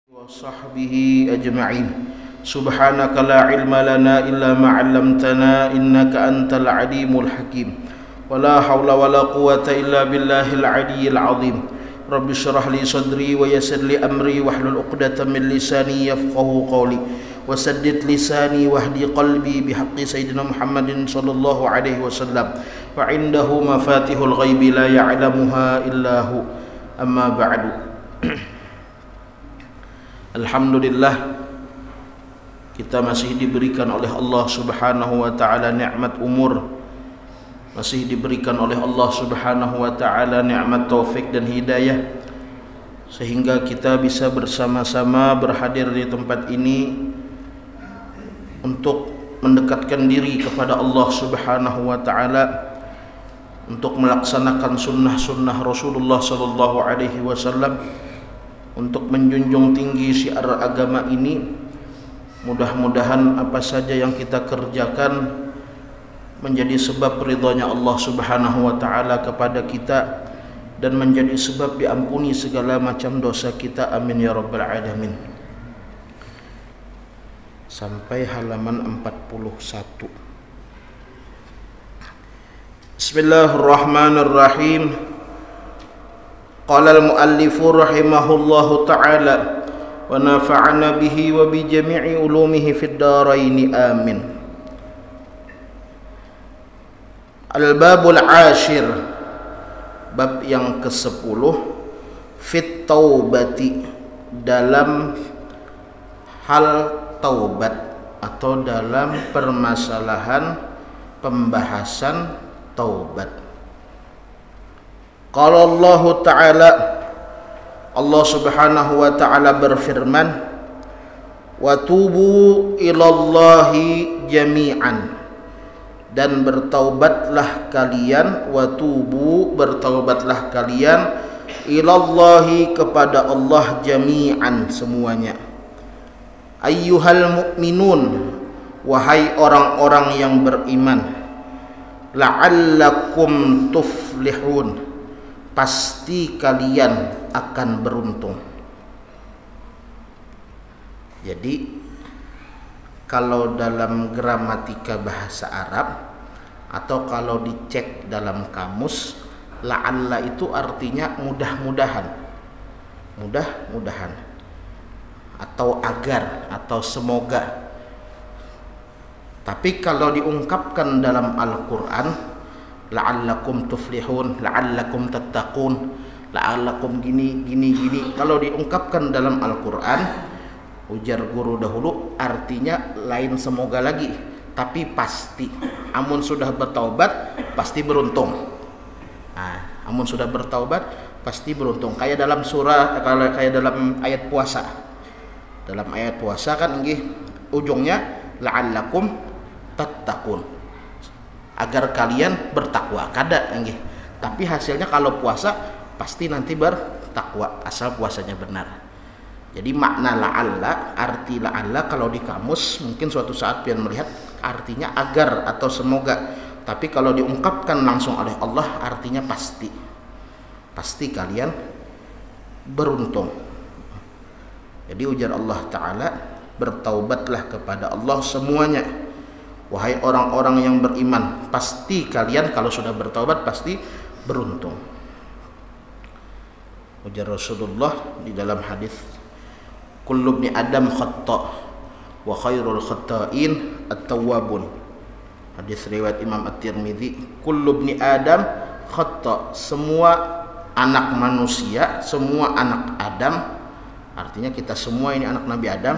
وصحبه أجمعين سبحانك لا علم لنا إلا ما علمتنا إنك أنت العليم الحكيم ولا حول ولا قوة إلا بالله العلي العظيم رب اشرح لي صدري ويسر لي أمري واحلل عقدة من لساني يفقهوا قولي وسدد لساني واهدي قلبي بحق سيدنا محمد صلى الله عليه وسلم وعنده مفاتيح الغيب لا يعلمها إلا هو أما بعد. Alhamdulillah, kita masih diberikan oleh Allah Subhanahu wa taala nikmat umur, masih diberikan oleh Allah Subhanahu wa taala nikmat taufik dan hidayah, sehingga kita bisa bersama-sama berhadir di tempat ini untuk mendekatkan diri kepada Allah Subhanahu wa taala, untuk melaksanakan sunnah-sunnah Rasulullah sallallahu alaihi wasallam, untuk menjunjung tinggi syiar agama ini. Mudah-mudahan apa saja yang kita kerjakan menjadi sebab ridhonya Allah Subhanahu wa taala kepada kita dan menjadi sebab diampuni segala macam dosa kita. Amin ya rabbal alamin. Sampai halaman 41. Bismillahirrahmanirrahim. Qala al-muallifu rahimahullahu ta'ala wa nafa'ana bihi wa bi jami'i ulumihi fid dharain amin. Al-babul ashir, bab yang ke-10, fit taubati, dalam hal taubat atau dalam permasalahan pembahasan taubat. Qala Allah Ta'ala, Allah Subhanahu wa taala berfirman, wa tubu ilallahi jami'an, dan bertaubatlah kalian, wa tubu, bertaubatlah kalian, ilallahi, kepada Allah, jami'an, semuanya. Ayyuhal mu'minun, wahai orang-orang yang beriman, la'allakum tuflihun, pasti kalian akan beruntung. Jadi kalau dalam gramatika bahasa Arab atau kalau dicek dalam kamus, la'alla itu artinya mudah-mudahan, mudah-mudahan, atau agar, atau semoga. Tapi kalau diungkapkan dalam Al-Quran, la'allakum tuflihun, la'allakum tattaqun, la'allakum gini. Kalau diungkapkan dalam Al-Quran, ujar guru dahulu, artinya lain semoga lagi, tapi pasti. Amun sudah bertaubat pasti beruntung. Nah, amun sudah bertaubat pasti beruntung. Kayak dalam surah, kayak dalam ayat puasa. Dalam ayat puasa kan nggih ujungnya la'allakum tattaqun, agar kalian bertakwa, kada nggih. Tapi hasilnya kalau puasa pasti nanti bertakwa, asal puasanya benar. Jadi makna la'alla, arti la'alla kalau di kamus mungkin suatu saat pian melihat artinya agar atau semoga. Tapi kalau diungkapkan langsung oleh Allah artinya pasti. Pasti kalian beruntung. Jadi ujar Allah Ta'ala, bertaubatlah kepada Allah semuanya, wahai orang-orang yang beriman, pasti kalian kalau sudah bertaubat pasti beruntung. Ujar Rasulullah di dalam hadis, kullu ibni adam khata' wa khairul khata'in at-tawwabun. Hadis riwayat Imam At-Tirmidzi, kullu ibni adam khata', semua anak manusia, semua anak Adam, artinya kita semua ini anak Nabi Adam,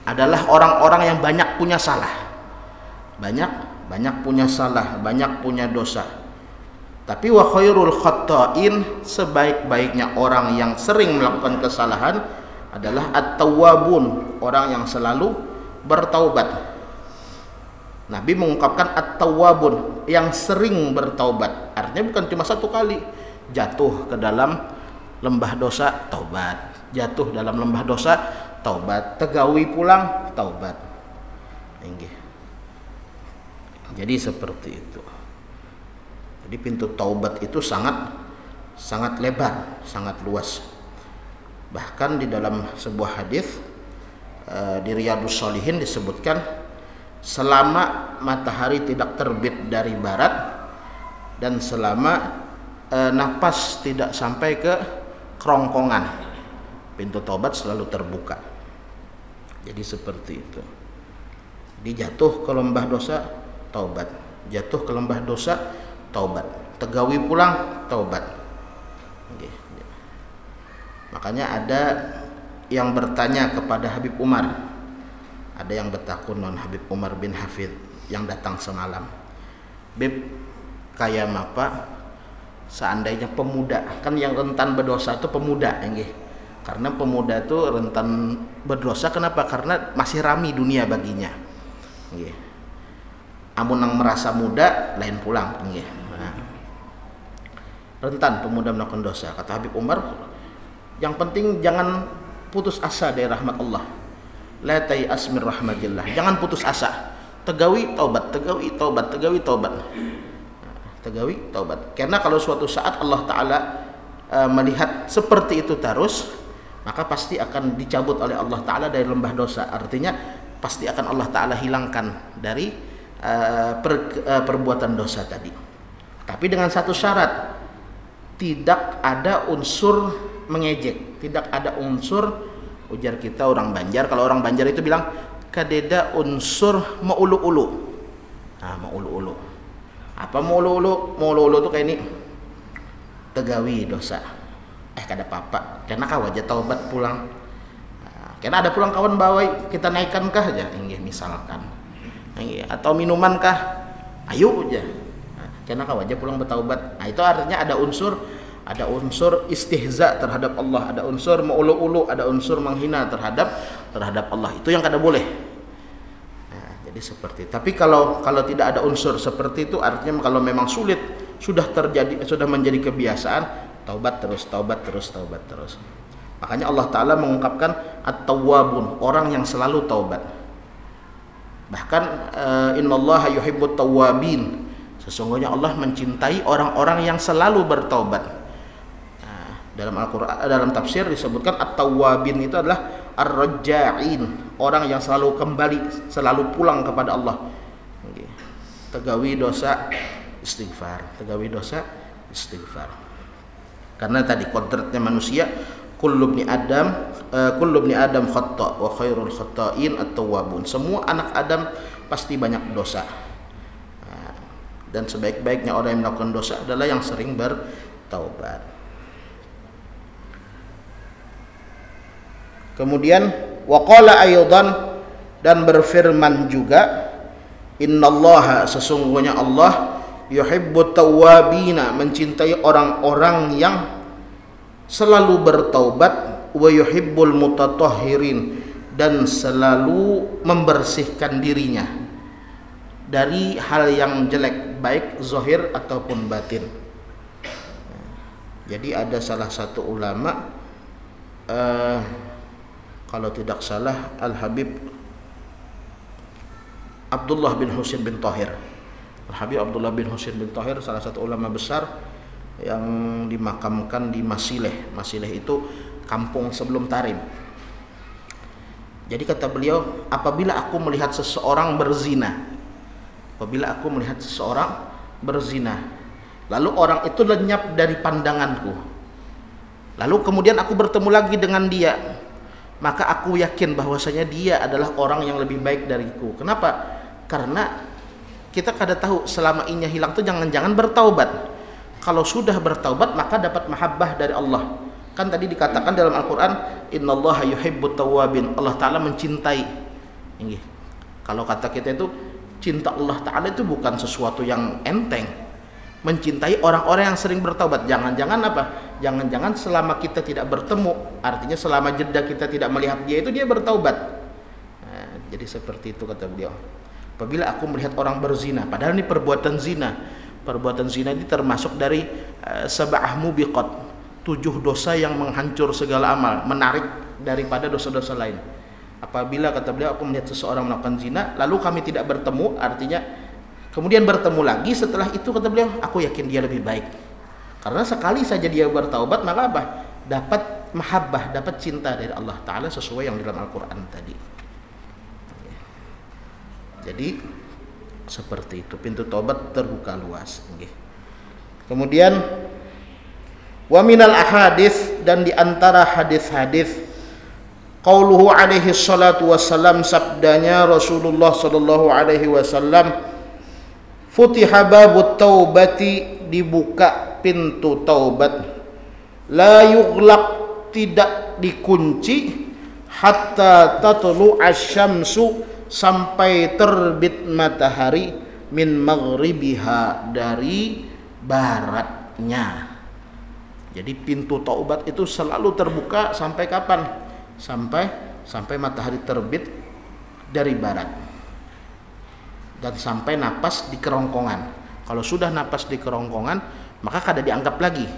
adalah orang-orang yang banyak punya salah. Banyak punya salah, banyak punya dosa. Tapi wa khairul khata'in, sebaik-baiknya orang yang sering melakukan kesalahan adalah at-tawwabun, orang yang selalu bertaubat. Nabi mengungkapkan at-tawwabun, yang sering bertaubat. Artinya bukan cuma satu kali jatuh ke dalam lembah dosa, taubat. Jatuh dalam lembah dosa, taubat. Tegawi pulang, taubat. Jadi seperti itu. Jadi pintu taubat itu sangat lebar, sangat luas. Bahkan di dalam sebuah hadis di Riyadhus Shalihin disebutkan, selama matahari tidak terbit dari barat dan selama nafas tidak sampai ke kerongkongan, pintu taubat selalu terbuka. Jadi seperti itu. Dijatuh ke lembah dosa, taubat. Jatuh ke lembah dosa, taubat. Tegawi pulang, taubat. Oke. Makanya ada yang bertanya kepada Habib Umar. Ada yang bertakun non Habib Umar bin Hafid yang datang semalam. Bib, kayak apa seandainya pemuda, kan yang rentan berdosa itu pemuda, nggih. Karena pemuda itu rentan berdosa, kenapa? Karena masih rami dunia baginya. Nggih. Amun yang merasa muda lain pulang, nggih. Nah, rentan pemuda melakukan dosa. Kata Habib Umar, yang penting jangan putus asa dari rahmat Allah. La tai'as min rahmatillah. Jangan putus asa. Tegawi taubat, tegawi taubat, tegawi taubat. Tegawi taubat. Karena kalau suatu saat Allah Ta'ala melihat seperti itu terus, maka pasti akan dicabut oleh Allah Ta'ala dari lembah dosa. Artinya pasti akan Allah Ta'ala hilangkan dari perbuatan dosa tadi. Tapi dengan satu syarat, tidak ada unsur mengejek, tidak ada unsur, ujar kita orang Banjar, kalau orang Banjar itu bilang kadeda unsur maulu-ulu. Nah, maulu-ulu. Apa maulu-ulu? Maulu-ulu itu kayak ini, tegawi dosa. Kada apa-apa, karena kau aja taubat pulang. Nah, karena ada pulang kawan bawa, kita naikkan kah aja, inggih misalkan. Atau minuman kah? Ayo aja. Nah, karena kau aja pulang bertaubat. Nah, itu artinya ada unsur istihza terhadap Allah, ada unsur maulu-ulu, ada unsur menghina terhadap Allah. Itu yang kada boleh. Nah, jadi seperti itu. Tapi kalau tidak ada unsur seperti itu, artinya kalau memang sulit, sudah menjadi kebiasaan, taubat terus. Makanya Allah Ta'ala mengungkapkan at-tawwabun, orang yang selalu taubat. Bahkan innallaha yuhibbut tawwabin, sesungguhnya Allah mencintai orang-orang yang selalu bertaubat. Dalam Al-Quran, dalam tafsir disebutkan at-tawwabin itu adalah ar-raja'in, orang yang selalu kembali, selalu pulang kepada Allah. Tegawi dosa, istighfar. Tegawi dosa, istighfar. Karena tadi kodratnya manusia, kullu ibni Adam khata' wa khairul khata'in at-tawwabun. Semua anak Adam pasti banyak dosa. Dan sebaik-baiknya orang yang melakukan dosa adalah yang sering bertaubat. Kemudian waqala aydan, dan berfirman juga, innallaha, sesungguhnya Allah, yuhibbut tawwabina, mencintai orang-orang yang selalu bertaubat, wa yuhibbul mutatahhirin, dan selalu membersihkan dirinya dari hal yang jelek, baik zahir ataupun batin. Jadi ada salah satu ulama, kalau tidak salah Al-Habib Abdullah bin Husain bin Tahir. Al-Habib Abdullah bin Husain bin Tahir salah satu ulama besar yang dimakamkan di Masileh. Masileh itu kampung sebelum Tarim. Jadi kata beliau, apabila aku melihat seseorang berzina, lalu orang itu lenyap dari pandanganku, lalu kemudian aku bertemu lagi dengan dia, maka aku yakin bahwasanya dia adalah orang yang lebih baik dariku. Kenapa? Karena kita kada tahu selama inya hilang itu jangan-jangan bertaubat. Kalau sudah bertaubat maka dapat mahabbah dari Allah. Kan tadi dikatakan dalam Al-Quran, innallaha yuhibbut tawwabin, Allah Ta'ala mencintai. Ini. Kalau kata kita itu, cinta Allah Ta'ala itu bukan sesuatu yang enteng. Mencintai orang-orang yang sering bertaubat. Jangan-jangan apa? Jangan-jangan selama kita tidak bertemu, artinya selama jeda kita tidak melihat dia, itu dia bertaubat. Nah, jadi seperti itu kata beliau. Apabila aku melihat orang berzina, padahal ini perbuatan zina. Perbuatan zina ini termasuk dari sab'ah mubiqat, 7 dosa yang menghancur segala amal, menarik daripada dosa-dosa lain. Apabila kata beliau aku melihat seseorang melakukan zina, lalu kami tidak bertemu, artinya kemudian bertemu lagi setelah itu, kata beliau, aku yakin dia lebih baik. Karena sekali saja dia bertaubat, maka apa? Dapat mahabbah, dapat cinta dari Allah Ta'ala sesuai yang dalam Al-Quran tadi. Jadi seperti itu, pintu taubat terbuka luas. Kemudian wa minal ahadits, dan di antara hadis-hadis, qauluhu alaihi salatu wassalam, sabdanya Rasulullah sallallahu alaihi wasallam, futiha babut taubati, dibuka pintu taubat, la yughlaq, tidak dikunci, hatta tatlu asyamsu, sampai terbit matahari, min maghribiha, dari baratnya. Jadi pintu taubat itu selalu terbuka sampai kapan? Sampai matahari terbit dari barat, dan sampai napas di kerongkongan. Kalau sudah napas di kerongkongan, maka kada dianggap lagi.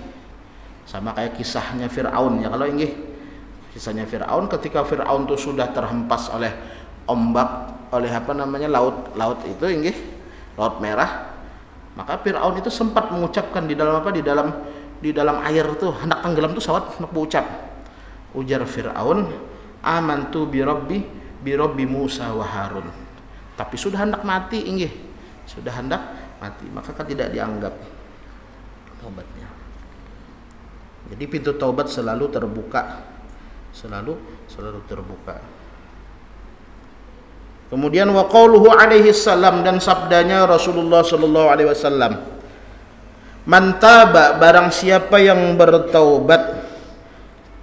Sama kayak kisahnya Fir'aun ya, kalau ini kisahnya Fir'aun, ketika Fir'aun itu sudah terhempas oleh ombak, oleh laut itu inggih, laut merah, maka Fir'aun itu sempat mengucapkan di dalam air tuh, hendak tenggelam tuh sawat hendak berucap, ujar Fir'aun, amantu bi rabbi Musa wa Harun. Tapi sudah hendak mati inggih, sudah hendak mati, maka kan tidak dianggap taubatnya. Jadi pintu taubat selalu terbuka, selalu terbuka. Kemudian wa qauluhu alaihi salam, dan sabdanya Rasulullah sallallahu alaihi wasallam, man taba, barang siapa yang bertaubat,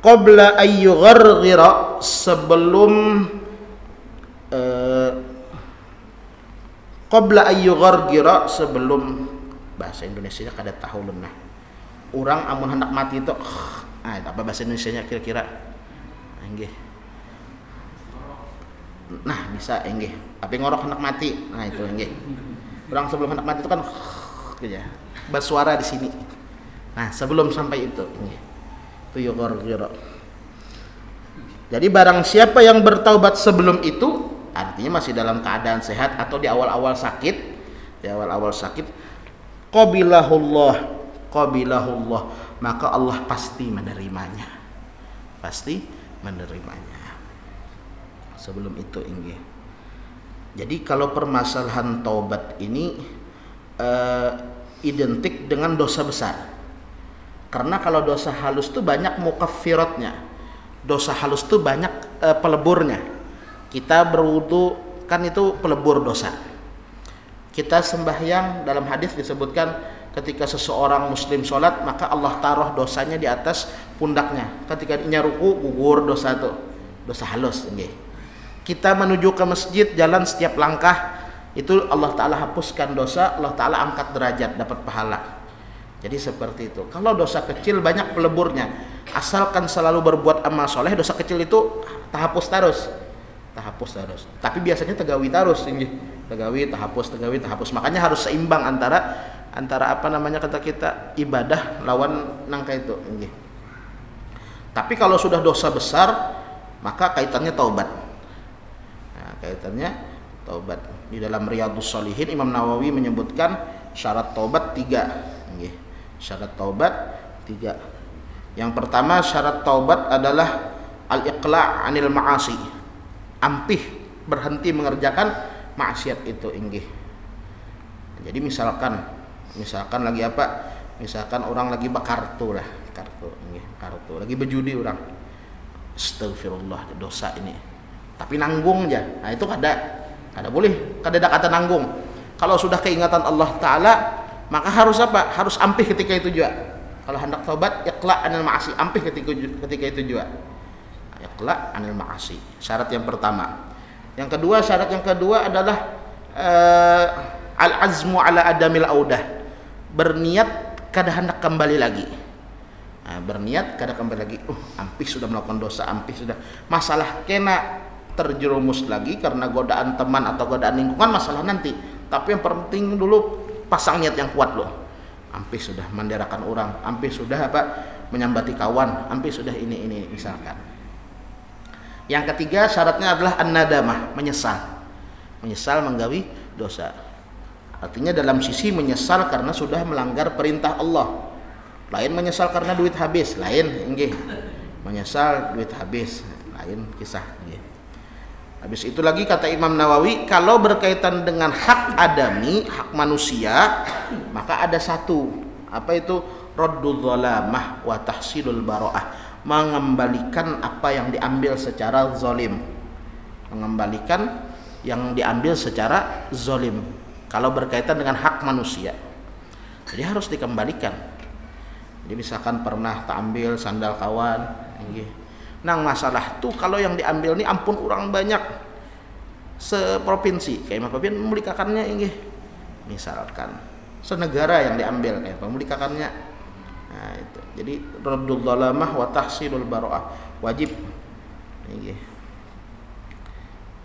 qabla ayyugharghira, sebelum bahasa Indonesianya kada tahu lenah. Orang amun hendak mati itu apa bahasa Indonesianya kira-kira? Nggih. Nah, bisa nggih. Tapi ngorok hendak mati. Nah, itu nggih. Orang sebelum hendak mati itu kan gitu ya. Bersuara di sini. Nah, sebelum sampai itu nggih. Itu yugharghira. Jadi barang siapa yang bertaubat sebelum itu, artinya masih dalam keadaan sehat atau di awal-awal sakit, qabilahullah, maka Allah pasti menerimanya. Sebelum itu inggih. Jadi kalau permasalahan taubat ini identik dengan dosa besar. Karena kalau dosa halus itu banyak mukaffiratnya. Dosa halus itu banyak peleburnya. Kita berwudu kan itu pelebur dosa. Kita sembahyang, dalam hadis disebutkan ketika seseorang muslim sholat, maka Allah taruh dosanya di atas pundaknya. Ketika dia ruku, gugur dosa itu, dosa halus. Kita menuju ke masjid, jalan setiap langkah itu Allah Ta'ala hapuskan dosa, Allah Ta'ala angkat derajat, dapat pahala. Jadi seperti itu. Kalau dosa kecil banyak peleburnya, asalkan selalu berbuat amal soleh, dosa kecil itu tahapus terus. Tapi biasanya tegawi terus, tegawi tahapus. Makanya harus seimbang antara kata kita ibadah lawan nangka itu. Tapi kalau sudah dosa besar, maka kaitannya taubat. Di dalam Riyadhus Shalihin Imam Nawawi menyebutkan syarat taubat 3. Syarat taubat 3. Yang pertama, syarat taubat adalah al-iqla' anil ma'asi, ampih berhenti mengerjakan maksiat itu inggih. Jadi misalkan lagi apa? Misalkan orang lagi kartu, lagi berjudi orang. Astagfirullah, dosa ini. Tapi nanggung aja. Nah, itu kada boleh, kada ada kata nanggung. Kalau sudah keingatan Allah Ta'ala, maka harus apa? Harus ampih ketika itu juga. Kalau hendak taubat, iqla' anil ma'asi, ampih ketika itu juga. Iqla' anil ma'asi. Syarat yang pertama. Syarat yang kedua adalah al-azmu ala adamil audah. Berniat kada hendak kembali lagi. Ampih sudah melakukan dosa, ampih sudah. Masalah kena terjerumus lagi karena godaan teman atau godaan lingkungan, masalah nanti. Tapi yang penting dulu pasang niat yang kuat loh. Ampih sudah menderakan orang, ampih sudah menyambati kawan, ampih sudah ini misalkan. Yang ketiga syaratnya adalah an-nadamah, menyesal menggawi dosa. Artinya dalam sisi menyesal karena sudah melanggar perintah Allah. Lain menyesal karena duit habis, lain inggih. menyesal duit habis, lain kisah. Habis itu lagi kata Imam Nawawi, kalau berkaitan dengan hak adami, hak manusia, maka ada satu, apa itu? Raddul zalamah wa tahsilul bara'ah, mengembalikan apa yang diambil secara zalim, mengembalikan yang diambil secara zalim kalau berkaitan dengan hak manusia. Jadi harus dikembalikan. Jadi misalkan pernah tak ambil sandal kawan, nang masalah tuh kalau yang diambil ini ampun orang banyak seprovinsi, kayak provinsi memulikakannya ini, misalkan senegara yang diambil kayak memulikakannya. Nah itu. Jadi raddul zalamah wa tahsilul bara'ah wajib.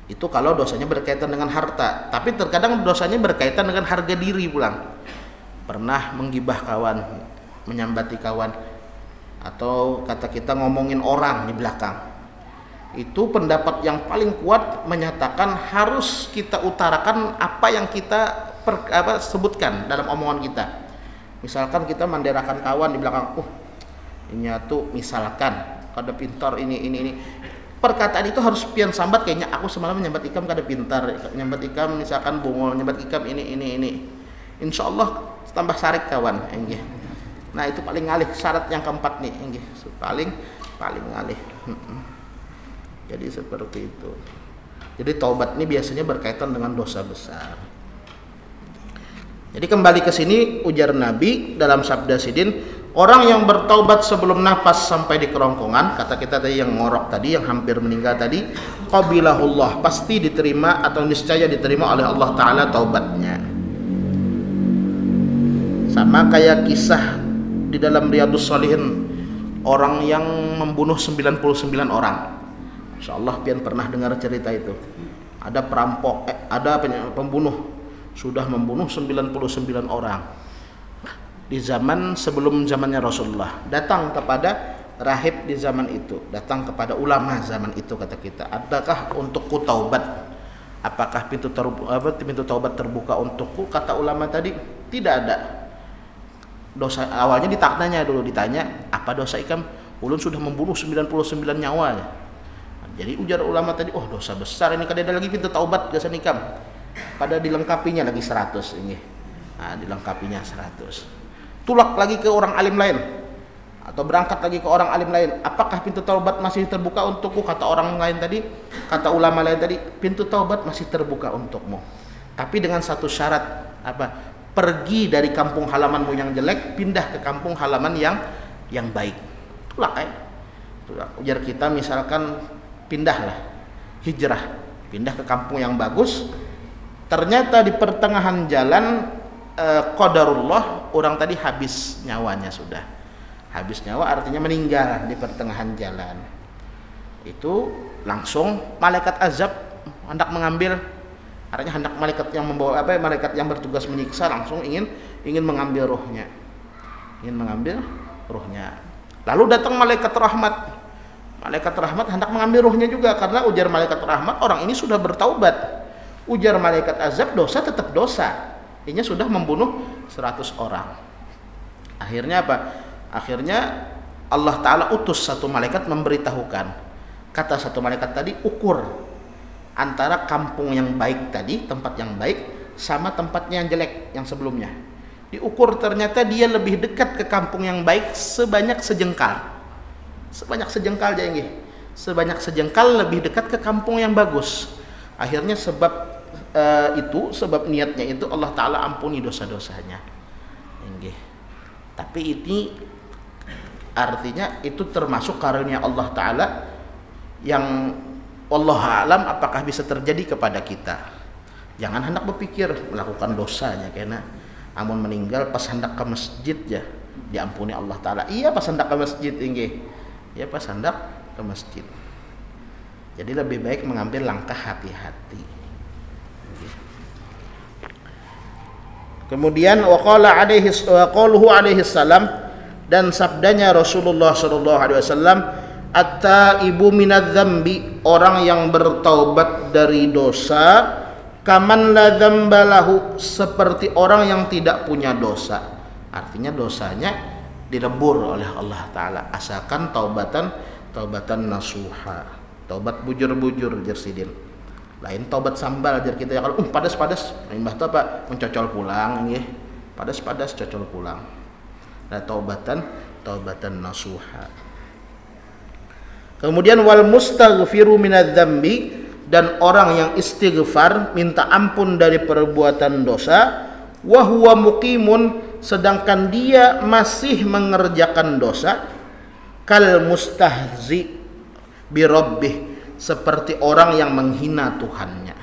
Itu kalau dosanya berkaitan dengan harta. Tapi terkadang dosanya berkaitan dengan harga diri pulang. Pernah menggibah kawan, menyambati kawan, atau kata kita ngomongin orang di belakang. Itu pendapat yang paling kuat menyatakan harus kita utarakan apa yang kita sebutkan dalam omongan kita. Misalkan kita menderakan kawan di belakang, ini tuh misalkan kada pintar ini. Perkataan itu harus pian sambat, kayaknya aku semalam nyambat ikam kada pintar, nyambat ikam misalkan bungol, nyambat ikam ini. Insya Allah tambah sarik kawan. Nah itu paling ngalih, syarat yang keempat nih, paling ngalih. Jadi seperti itu. Jadi taubat ini biasanya berkaitan dengan dosa besar. Jadi kembali ke sini, ujar Nabi dalam sabda Sidin, orang yang bertaubat sebelum nafas sampai di kerongkongan, kata kita tadi yang ngorok tadi, yang hampir meninggal tadi, qabilahullah, pasti diterima atau niscaya diterima oleh Allah Ta'ala taubatnya. Sama kayak kisah di dalam Riyadhus Shalihin, orang yang membunuh 99 orang. Insyaallah pian pernah dengar cerita itu. Ada perampok, ada pembunuh sudah membunuh 99 orang di zaman sebelum zamannya Rasulullah. Datang kepada rahib di zaman itu, datang kepada ulama zaman itu, kata kita, adakah untukku taubat? Apakah pintu taubat terbuka untukku? Kata ulama tadi, tidak ada. Dosa awalnya ditanya, apa dosa ikam? Ulun sudah membunuh 99 nyawa. Jadi ujar ulama tadi, dosa besar ini, kada ada lagi pintu taubat gasan ikam. Pada dilengkapinya lagi 100 ini. Nah, dilengkapinya 100. Tulak lagi ke orang alim lain, atau berangkat lagi ke orang alim lain, apakah pintu taubat masih terbuka untukku? Kata orang lain tadi, kata ulama lain tadi, pintu taubat masih terbuka untukmu, tapi dengan satu syarat, apa? Pergi dari kampung halamanmu yang jelek, pindah ke kampung halaman yang baik. Tulak tulak. Ujar kita misalkan pindahlah, hijrah, pindah ke kampung yang bagus. Ternyata di pertengahan jalan qadarullah, orang tadi habis nyawanya sudah. Habis nyawa artinya meninggal di pertengahan jalan. Itu langsung malaikat azab hendak mengambil, artinya hendak malaikat yang membawa malaikat yang bertugas menyiksa langsung ingin mengambil rohnya. Ingin mengambil rohnya. Lalu datang malaikat rahmat. Malaikat rahmat hendak mengambil rohnya juga, karena ujar malaikat rahmat, orang ini sudah bertaubat. Ujar malaikat azab, dosa tetap dosa. Ini sudah membunuh 100 orang. Akhirnya apa? Akhirnya Allah Ta'ala utus satu malaikat memberitahukan. Kata satu malaikat tadi, ukur antara kampung yang baik tadi, tempat yang baik, sama tempatnya yang jelek yang sebelumnya. Diukur, ternyata dia lebih dekat ke kampung yang baik sebanyak sejengkal. Sebanyak sejengkal aja, sebanyak sejengkal lebih dekat ke kampung yang bagus. Akhirnya sebab sebab niatnya itu Allah Ta'ala ampuni dosa-dosanya. Tapi ini artinya itu termasuk karunia Allah Ta'ala yang Allah alam apakah bisa terjadi kepada kita. Jangan hendak berpikir melakukan dosanya, karena amun meninggal pas hendak ke masjid ya diampuni Allah Ta'ala. Iya pas hendak ke masjid, ya pas hendak ke masjid. Jadi lebih baik mengambil langkah hati-hati. Kemudian waqaluhu alaihi salam, dan sabdanya Rasulullah sallallahu alaihi wasallam, at-taibu minadz-dzambi, orang yang bertaubat dari dosa, kaman la dzambalahu, seperti orang yang tidak punya dosa. Artinya dosanya dilebur oleh Allah Ta'ala, asalkan taubatan taubatan nasuha, taubat bujur-bujur jar sidin. Lain taubat sambal jar kita ya, kalau padas-padas mbah tu apa mencocol pulang nggih. Padas-padas cocol pulang. Nah, taubatan nasuha. Kemudian wal mustaghfiru minadz-dzambi, dan orang yang istighfar minta ampun dari perbuatan dosa, wa huwa muqimun, sedangkan dia masih mengerjakan dosa, kal mustahzi bi rabbih, seperti orang yang menghina Tuhannya.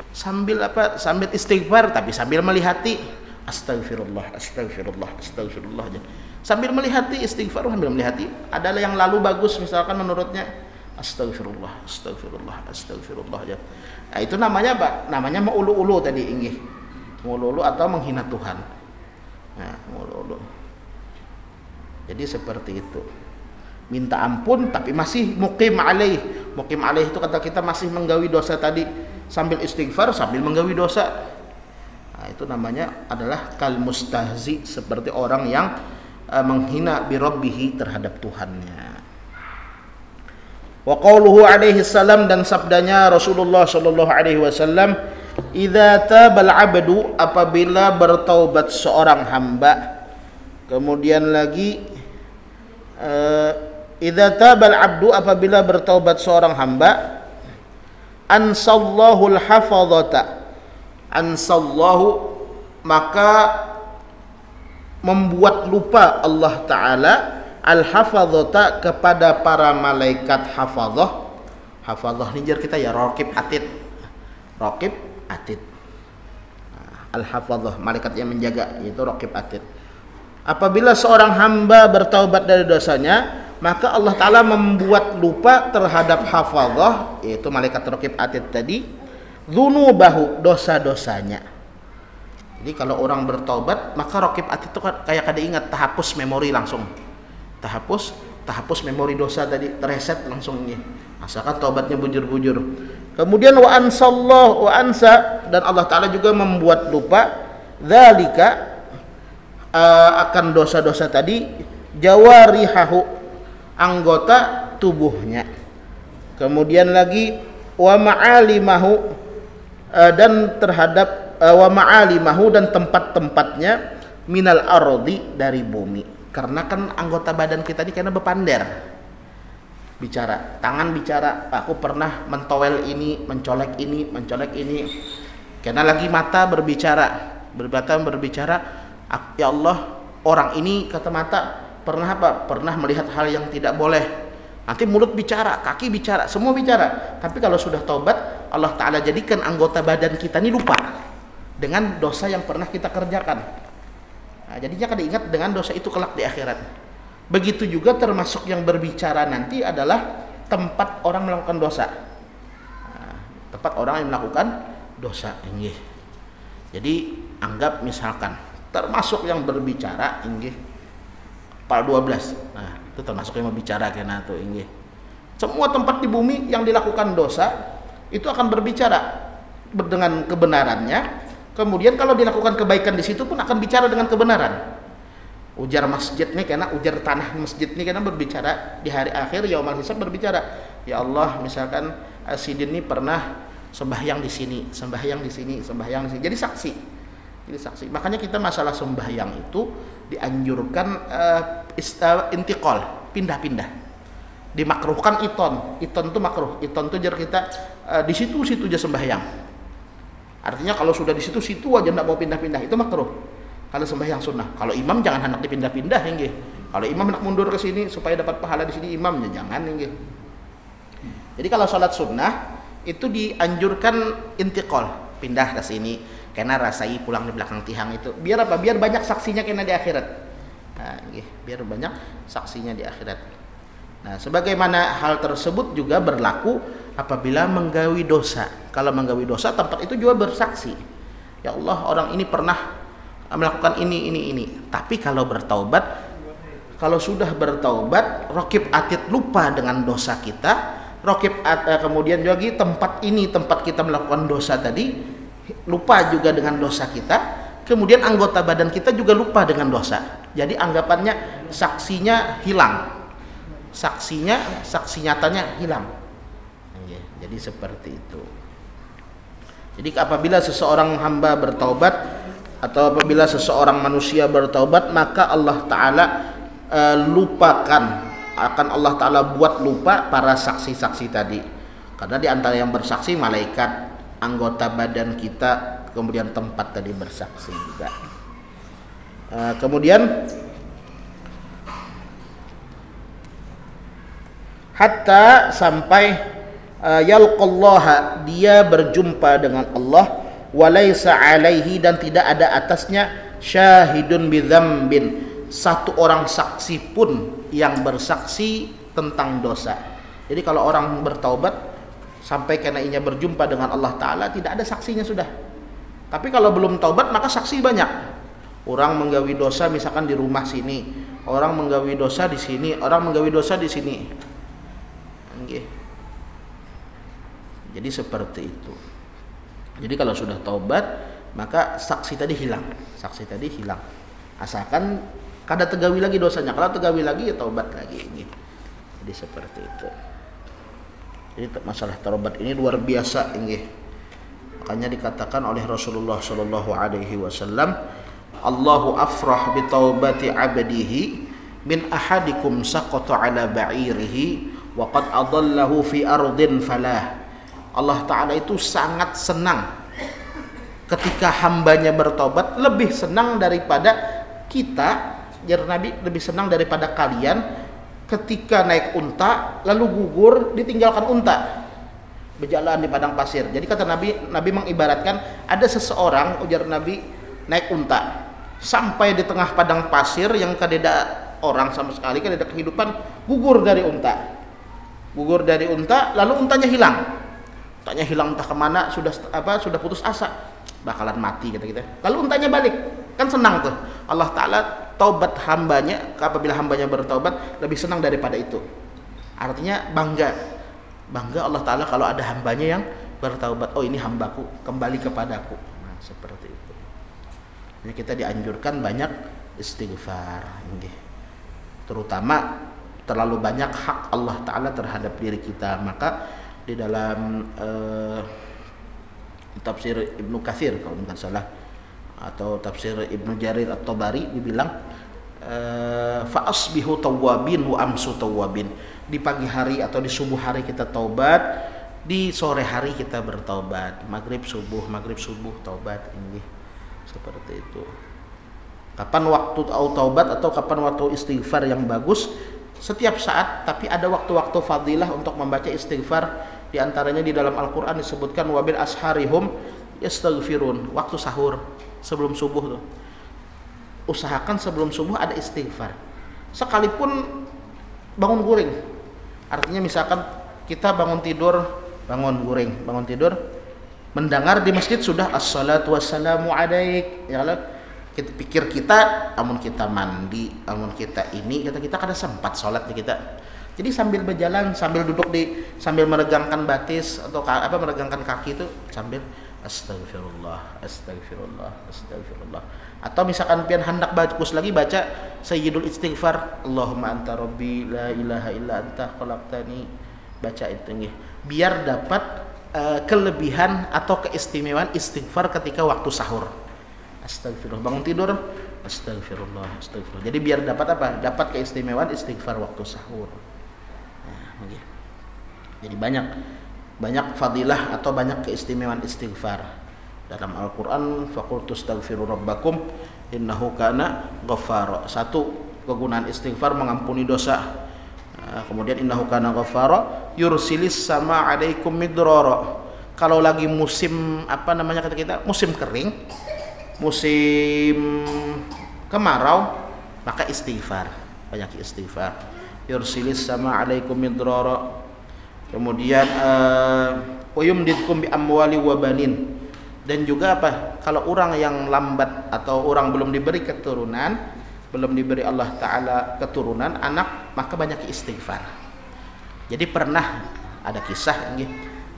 Sambil apa? Sambil istighfar tapi sambil melihati, astagfirullah, astagfirullah, astagfirullah. Sambil melihati, istighfar sambil melihati. Adalah yang lalu bagus misalkan menurutnya, astagfirullah, astagfirullah, astagfirullah. Nah, itu namanya apa? Namanya mengulu-ulu tadi inggih. Mengulu-ulu atau menghina Tuhan. Nah, mengulu-ulu. Jadi seperti itu. Minta ampun tapi masih muqim alaih. Muqim alaih itu kata kita masih menggawi dosa tadi, sambil istighfar sambil menggawi dosa. Nah, itu namanya adalah kal mustahzi, seperti orang yang menghina bi rabbihi, terhadap Tuhannya. Wa qauluhu alaihi salam, dan sabdanya Rasulullah sallallahu alaihi wasallam, idza tabal abdu, apabila bertaubat seorang hamba. Kemudian lagi idza tabal abdu, apabila bertaubat seorang hamba, ansallahu al-hafadhata, ansallahu, maka membuat lupa Allah Ta'ala al-hafadhata, kepada para malaikat hafadhah. Hafadhah ninjar kita ya raqib atid, raqib atid. Al-hafadhah, malaikat yang menjaga, yaitu raqib atid. Apabila seorang hamba bertaubat dari dosanya, maka Allah Ta'ala membuat lupa terhadap hafadhah, yaitu malaikat raqib atid tadi, dzunubahu, dosa-dosanya. Jadi kalau orang bertaubat, maka raqib atid itu kayak kada ingat, terhapus memori langsung. Terhapus memori dosa tadi, tereset langsung nih. Asalkan taubatnya bujur-bujur. Kemudian wa ansallahu wa ansa, dan Allah Ta'ala juga membuat lupa dzalika, akan dosa-dosa tadi, jawarihahu, anggota tubuhnya. Kemudian lagi wa ma'alimahu, dan terhadap wa ma'alimahu, dan tempat-tempatnya, minal ardi, dari bumi. Karena kan anggota badan kita ini karena berpander, bicara, tangan bicara, aku pernah mentowel ini, mencolek ini, mencolek ini. Karena lagi mata berbicara, ya Allah, orang ini kata mata pernah apa? Pernah melihat hal yang tidak boleh. Nanti mulut bicara, kaki bicara, semua bicara. Tapi kalau sudah taubat, Allah Ta'ala jadikan anggota badan kita ini lupa dengan dosa yang pernah kita kerjakan. Nah, jadinya kada ingat dengan dosa itu kelak di akhirat. Begitu juga termasuk yang berbicara nanti adalah tempat orang melakukan dosa. Nah, tempat orang yang melakukan dosa inggih. Jadi anggap misalkan termasuk yang berbicara inggih pasal 12. Nah, itu termasuk yang berbicara kena tuh inggih. Semua tempat di bumi yang dilakukan dosa itu akan berbicara dengan kebenarannya. Kemudian kalau dilakukan kebaikan di situ pun akan bicara dengan kebenaran. Ujar masjid nih, karena ujar tanah masjid nih, karena berbicara di hari akhir yaumul hisab, berbicara, ya Allah, misalkan Sidin ini pernah sembahyang di sini, sembahyang di sini, sembahyang di sini. Jadi saksi. Jadi saksi. Makanya kita masalah sembahyang itu dianjurkan intiqal, pindah-pindah. Dimakruhkan iton. Iton itu makruh. Iton itu jar kita di situ-situ aja sembahyang. Artinya kalau sudah di situ-situ aja tidak mau pindah-pindah, itu makruh. Kalau sembahyang sunnah. Kalau imam jangan hendak dipindah-pindah inggih. Kalau imam hendak mundur ke sini supaya dapat pahala di sini, imamnya jangan inggih. Jadi kalau sholat sunnah itu dianjurkan intiqal, pindah ke sini, karena rasai pulang di belakang tiang itu. Biar apa? Biar banyak saksinya kena di akhirat. Nah, inggih, biar banyak saksinya di akhirat. Nah, sebagaimana hal tersebut juga berlaku apabila menggawi dosa. Kalau menggawi dosa, tempat itu juga bersaksi. Ya Allah, orang ini pernah melakukan ini. Tapi kalau bertaubat, kalau sudah bertaubat, raqib atid lupa dengan dosa kita. Kemudian juga tempat ini, tempat kita melakukan dosa tadi, lupa juga dengan dosa kita. Kemudian anggota badan kita juga lupa dengan dosa. Jadi anggapannya saksinya hilang. saksi nyatanya hilang. Jadi seperti itu. Jadi apabila seseorang hamba bertaubat atau apabila seseorang manusia bertaubat, maka Allah Ta'ala akan Allah Ta'ala buat lupa para saksi-saksi tadi. Karena di antara yang bersaksi malaikat, anggota badan kita, kemudian tempat tadi bersaksi juga. Kemudian hatta sampai yalqallaha, dia berjumpa dengan Allah, walaysa alaihi, dan tidak ada atasnya syahidun bidzambin, satu orang saksi pun yang bersaksi tentang dosa. Jadi kalau orang bertaubat sampai kenainya berjumpa dengan Allah Ta'ala, tidak ada saksinya sudah. Tapi kalau belum taubat maka saksi banyak. Orang menggawi dosa misalkan di rumah sini, orang menggawi dosa di sini, orang menggawi dosa di sini. Jadi seperti itu. Jadi kalau sudah taubat maka saksi tadi hilang. Asalkan kada tegawi lagi dosanya. Kalau tegawi lagi ya taubat lagi. Jadi seperti itu. Jadi masalah taubat ini luar biasa ini. Makanya dikatakan oleh Rasulullah sallallahu alaihi wasallam, Allahu afrah bi taubati 'abdihi min ahadikum saqata 'ala ba'irihi wa qad adallahu fi ardin falah. Allah Ta'ala itu sangat senang ketika hambanya bertobat, lebih senang daripada kita, jar Nabi, lebih senang daripada kalian ketika naik unta lalu gugur ditinggalkan unta berjalan di padang pasir. Jadi kata Nabi mengibaratkan ada seseorang, ujar Nabi, naik unta sampai di tengah padang pasir yang kadeda orang sama sekali, kadeda kehidupan, gugur dari unta lalu untanya hilang entah kemana, sudah putus asa, bakalan mati kata kita. Lalu untanya balik, kan senang tuh. Allah Ta'ala taubat hambanya, apabila hambanya bertaubat lebih senang daripada itu. Artinya bangga Allah Ta'ala kalau ada hambanya yang bertaubat. Oh, ini hambaku, kembali kepadaku. Nah, seperti itu. Jadi kita dianjurkan banyak istighfar, terutama terlalu banyak hak Allah Ta'ala terhadap diri kita. Maka di dalam tafsir Ibnu Katsir kalau bukan salah, atau tafsir Ibnu Jarir At-Tabari dibilang fa asbihu tawwabin wa amsu tawwabin. Di pagi hari atau di subuh hari kita taubat, di sore hari kita bertaubat, maghrib subuh taubat. Ini seperti itu. Kapan waktu taubat atau kapan waktu istighfar yang bagus? Setiap saat, tapi ada waktu-waktu fadilah untuk membaca istighfar. Di antaranya di dalam Al-Quran disebutkan wabil asharihum yastaghfirun, waktu sahur sebelum subuh tuh. Usahakan sebelum subuh ada istighfar. Sekalipun bangun guring. Artinya misalkan kita bangun tidur mendengar di masjid sudah assalatu wassalamu alaik, ya Allah. Kita pikir amun kita mandi, amun kita ini, kita kada sempat sholat kita. Jadi sambil berjalan, sambil duduk sambil meregangkan batis atau meregangkan kaki itu sambil astagfirullah. Atau misalkan pian hendak bagus lagi baca sayyidul istighfar, Allahumma anta rabbi la ilaha illa anta khalaqtani. Baca itu nih, biar dapat kelebihan atau keistimewaan istighfar ketika waktu sahur. Astagfirullah, bangun tidur, astagfirullah. Jadi biar dapat apa? Dapat keistimewaan istighfar waktu sahur. Nah, jadi banyak fadilah atau banyak keistimewaan istighfar. Dalam Al-Quran, faqultu astaghfiru rabbakum innahu kana ghaffara. Satu, kegunaan istighfar mengampuni dosa. Kemudian innahu kana ghaffara yursilis sama alaikum midrara. Kalau lagi musim kata kita, musim kering, musim kemarau, maka istighfar, banyak istighfar. Yursilis sama alaikum midrara. Kemudian wa yumdidkum bi amwali wa banin. Dan juga kalau orang yang lambat atau orang belum diberi keturunan, belum diberi Allah Ta'ala keturunan anak, maka banyak istighfar. Jadi pernah ada kisah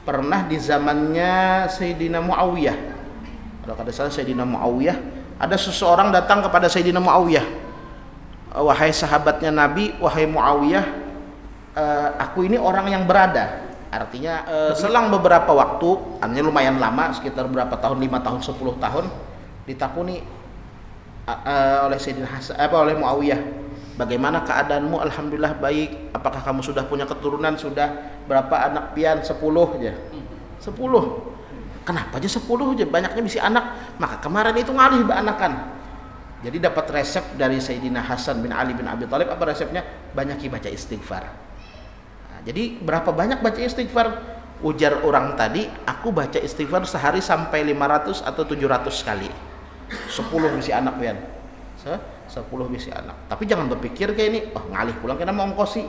pernah di zamannya Sayyidina Muawiyah, kalau kada salah Sayyidina Muawiyah, ada seseorang datang kepada Sayyidina Muawiyah, wahai sahabatnya Nabi, wahai Muawiyah, aku ini orang yang berada. Artinya selang beberapa waktu, artinya lumayan lama, sekitar berapa tahun, 5 tahun, 10 tahun, ditakuni oleh Sayyidina Hasan, oleh Muawiyah, bagaimana keadaanmu? Alhamdulillah baik. Apakah kamu sudah punya keturunan? Sudah. Berapa anak pian? 10 aja. 10. Kenapa aja 10 aja? Banyaknya bisa anak. Maka kemarin itu ngalih anakan. Jadi dapat resep dari Sayyidina Hasan bin Ali bin Abi Thalib. Apa resepnya? Banyak baca istighfar. Nah, jadi berapa banyak baca istighfar? Ujar orang tadi, aku baca istighfar sehari sampai 500 atau 700 kali. 10 bisi anak pian. 10 bisi anak. Tapi jangan berpikir kayak ini, ngalih pulang kena mau ongkosi.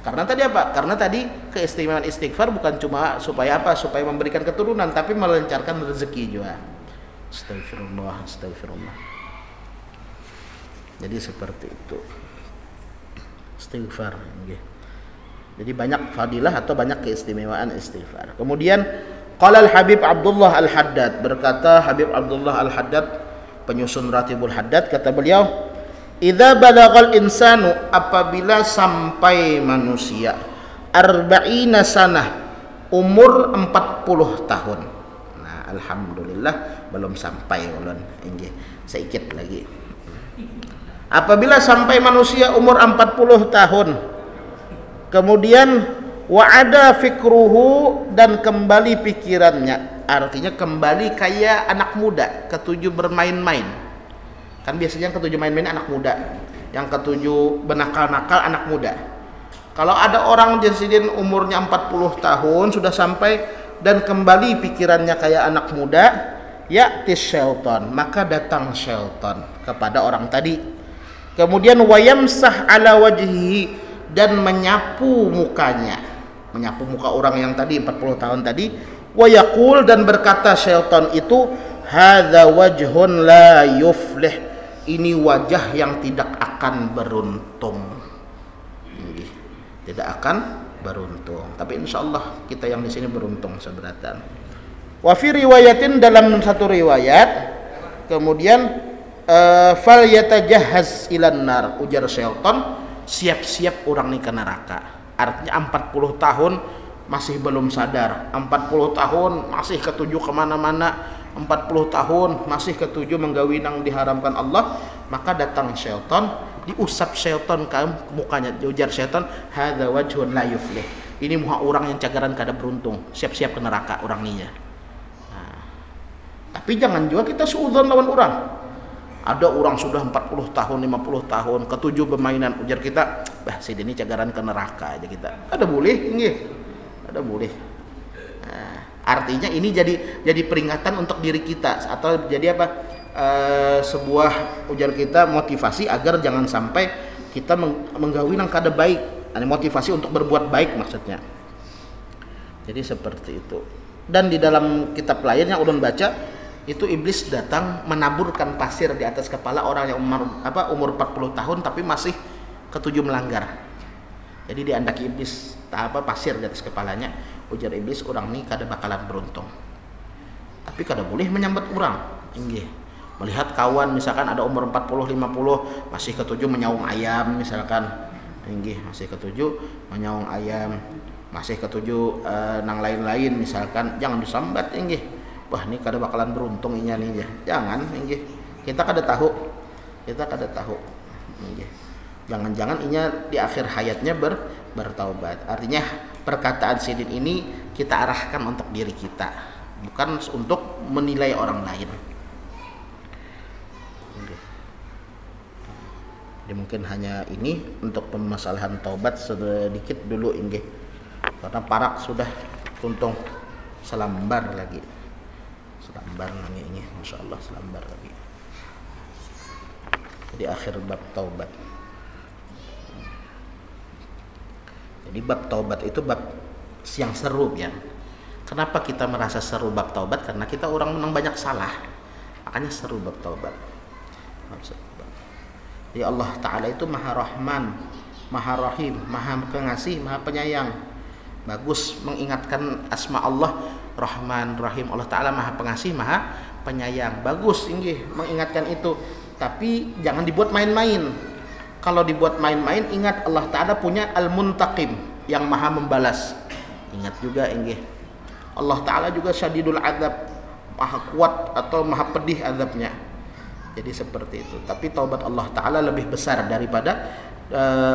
Karena tadi apa? Karena tadi keistimewaan istighfar bukan cuma supaya apa? Supaya memberikan keturunan, tapi melancarkan rezeki juga. Astagfirullah, astagfirullah. Jadi seperti itu. Istighfar. Jadi banyak fadilah atau banyak keistimewaan istighfar. Kemudian qala al-Habib Abdullah Al-Haddad, berkata Habib Abdullah Al-Haddad, penyusun Ratibul Haddad, kata beliau, idza balagal insanu, apabila sampai manusia arba'ina sanah, umur 40 tahun. Nah, alhamdulillah belum sampai ulun. Nggih, sedikit lagi. Apabila sampai manusia umur 40 tahun, kemudian wa'ada fikruhu, dan kembali pikirannya, artinya kembali kayak anak muda, ketujuh bermain-main. Kan biasanya yang ketujuh main-main anak muda, yang ketujuh benakal-nakal anak muda. Kalau ada orang jadiin umurnya 40 tahun sudah sampai dan kembali pikirannya kayak anak muda, ya'tis syaitan, maka datang syaitan kepada orang tadi. Kemudian wayamsah ala wajhihi, dan menyapu mukanya, menyapu muka orang yang tadi 40 tahun tadi. Wa yaqul, dan berkata syaitan itu, hadza wajhun la yuflih, ini wajah yang tidak akan beruntung. Tidak akan beruntung. Tapi insyaallah kita yang di sini beruntung seberatan. Wa fi riwayatin, dalam satu riwayat, kemudian fal yatajahhaz ilan nar, ujar syaitan, siap-siap orang ini ke neraka. Artinya 40 tahun masih belum sadar, 40 tahun masih ketujuh kemana-mana, 40 tahun masih ketujuh menggawi nang diharamkan Allah, maka datang syaitan, diusap syaitan ke mukanya, ujar syaitan, hadza wajhun la yuflih, ini muka orang yang cagaran kada beruntung, siap-siap ke neraka orang ninya. Nah, tapi jangan juga kita suudzon lawan orang. Ada orang sudah 40 tahun, 50 tahun, ketujuh bermainan, ujar kita, si ini cagaran ke neraka aja kita. Ada boleh, nggih. Ada boleh. Nah, artinya ini jadi peringatan untuk diri kita, atau jadi apa? Sebuah, ujar kita, motivasi agar jangan sampai kita menggawi nang kada baik. Ada motivasi untuk berbuat baik maksudnya. Jadi seperti itu. Dan di dalam kitab lain yang ulun baca, itu iblis datang menaburkan pasir di atas kepala orang yang umur 40 tahun tapi masih ketujuh melanggar. Jadi diandaki iblis pasir di atas kepalanya, ujar iblis, orang ini kada bakalan beruntung. Tapi kada boleh menyambat orang. Nggih. Melihat kawan misalkan ada umur 40 50 masih ketujuh menyaung ayam misalkan. Nggih, masih ketujuh menyaung ayam, masih ketujuh nang lain-lain misalkan, jangan disambat nggih. Wah, ini kada bakalan beruntung inya nih ya. Jangan, nggih. Kita kada tahu. Nggih. Jangan-jangan inya di akhir hayatnya bertaubat. Artinya perkataan sidin ini kita arahkan untuk diri kita, bukan untuk menilai orang lain. Nggih. Jadi mungkin hanya ini untuk permasalahan taubat sedikit dulu nggih. Karena parak sudah tuntung selambar lagi. Selambar ini, Masya Allah, selambar lagi. Jadi akhir bab taubat. Jadi bab taubat itu bab yang seru ya. Kenapa kita merasa seru bab taubat? Karena kita orang menang banyak salah, makanya seru bab taubat. Jadi Allah Ta'ala itu Maha Rahman, Maha Rahim, Maha Pengasih, Maha Penyayang. Bagus mengingatkan asma Allah Rahman, Rahim. Allah Ta'ala Maha Pengasih, Maha Penyayang. Bagus inggih mengingatkan itu. Tapi jangan dibuat main-main. Kalau dibuat main-main, ingat Allah Ta'ala punya Al-Muntaqim, yang maha membalas. Ingat juga inggih, Allah Ta'ala juga syadidul azab, maha kuat atau maha pedih azabnya. Jadi seperti itu. Tapi taubat Allah Ta'ala lebih besar daripada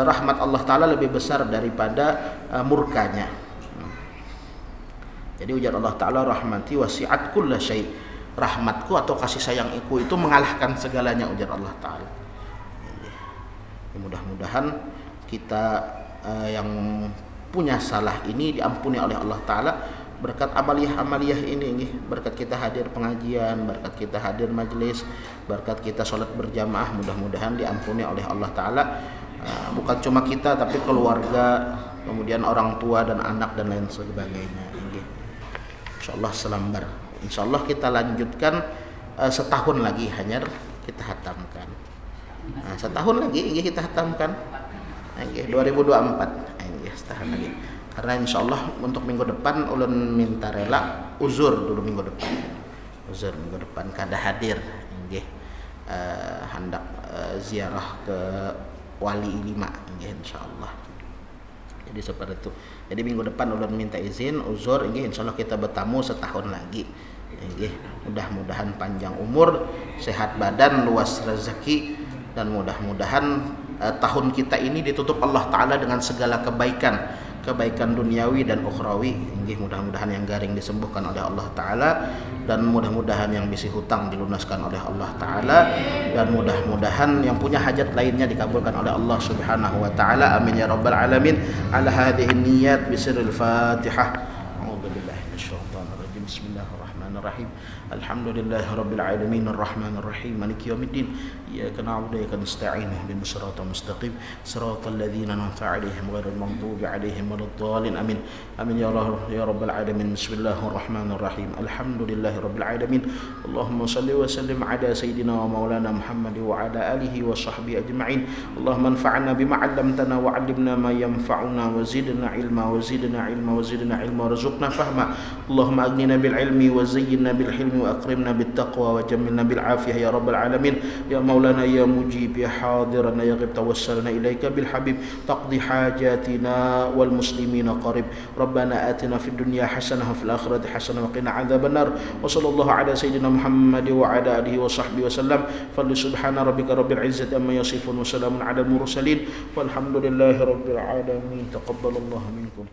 rahmat Allah Ta'ala lebih besar daripada murkanya. Jadi ujar Allah Ta'ala, rahmati wasi'at kulla syai'. Rahmatku atau kasih sayangku itu mengalahkan segalanya, ujar Allah Ta'ala. Mudah-mudahan kita yang punya salah ini diampuni oleh Allah Ta'ala berkat amaliyah-amaliyah ini, berkat kita hadir pengajian, berkat kita hadir majelis, berkat kita sholat berjamaah. Mudah-mudahan diampuni oleh Allah Ta'ala, bukan cuma kita tapi keluarga, kemudian orang tua dan anak dan lain sebagainya. InsyaAllah selambar. InsyaAllah kita lanjutkan setahun lagi hanya kita hatamkan. Setahun lagi kita hatamkan 2024 setahun lagi. Karena insyaallah untuk minggu depan ulun minta rela uzur dulu minggu depan. Uzur minggu depan kada hadir hendak ziarah ke Wali 5 insyaallah. Jadi seperti itu. Jadi minggu depan ulun minta izin uzur insyaallah kita bertamu setahun lagi. Mudah-mudahan panjang umur, sehat badan, luas rezeki, dan mudah-mudahan tahun kita ini ditutup Allah Ta'ala dengan segala kebaikan duniawi dan ukhrawi. Mudah-mudahan yang garing disembuhkan oleh Allah Ta'ala, dan mudah-mudahan yang bisi hutang dilunaskan oleh Allah Ta'ala, dan mudah-mudahan yang punya hajat lainnya dikabulkan oleh Allah Subhanahu wa Ta'ala. Amin ya rabbal alamin. Ala hadhihi niyat bisirril Fatihah. A'udzubillahi minasyaitonir rajim. Bismillahirrahmanirrahim. Alhamdulillahi rabbil alamin arrahmanir rahim maliki yaumiddin. Iyyaka na'budu wa iyyaka nasta'in ihdinas siratal mustaqim siratal ladzina an'amta 'alaihim ghairil maghdubi 'alaihim waladdallin. Amin. Amin ya Allah ya rabbal alamin. Bismillahirrahmanirrahim. Alhamdulillahi rabbil alamin. Allahumma shalli wa sallim ala sayyidina wa maulana Muhammad wa ala alihi wa sahbihi ajma'in. Allahumma anfa'na bima 'allamtana wa 'allimna ma yanfa'una wa zidna ilma wa zidna ilma wa zidna ilma warzuqna fahma. Allahumma aghnina bil ilmi wa zayyinna bil hilmi wa akrimna bit taqwa wa jammilna bil afiyah ya rabbal alamin. Ya maulana ya mujib ya hadiran ya ghib, tawassalna ilaika bil habib taqdi hajatina wal muslimina qarib. Rabbana atina fid dunya hasanah wa fil akhirati hasanah wa qina adzabannar. Wa sallallahu ala sayyidina Muhammad wa ala alihi wa sahbihi wasallam. Falli subhana rabbika rabbil izzati amma yasifun wa salamun ala al mursalin walhamdulillahi rabbil alamin. Taqabbalallahu minkum.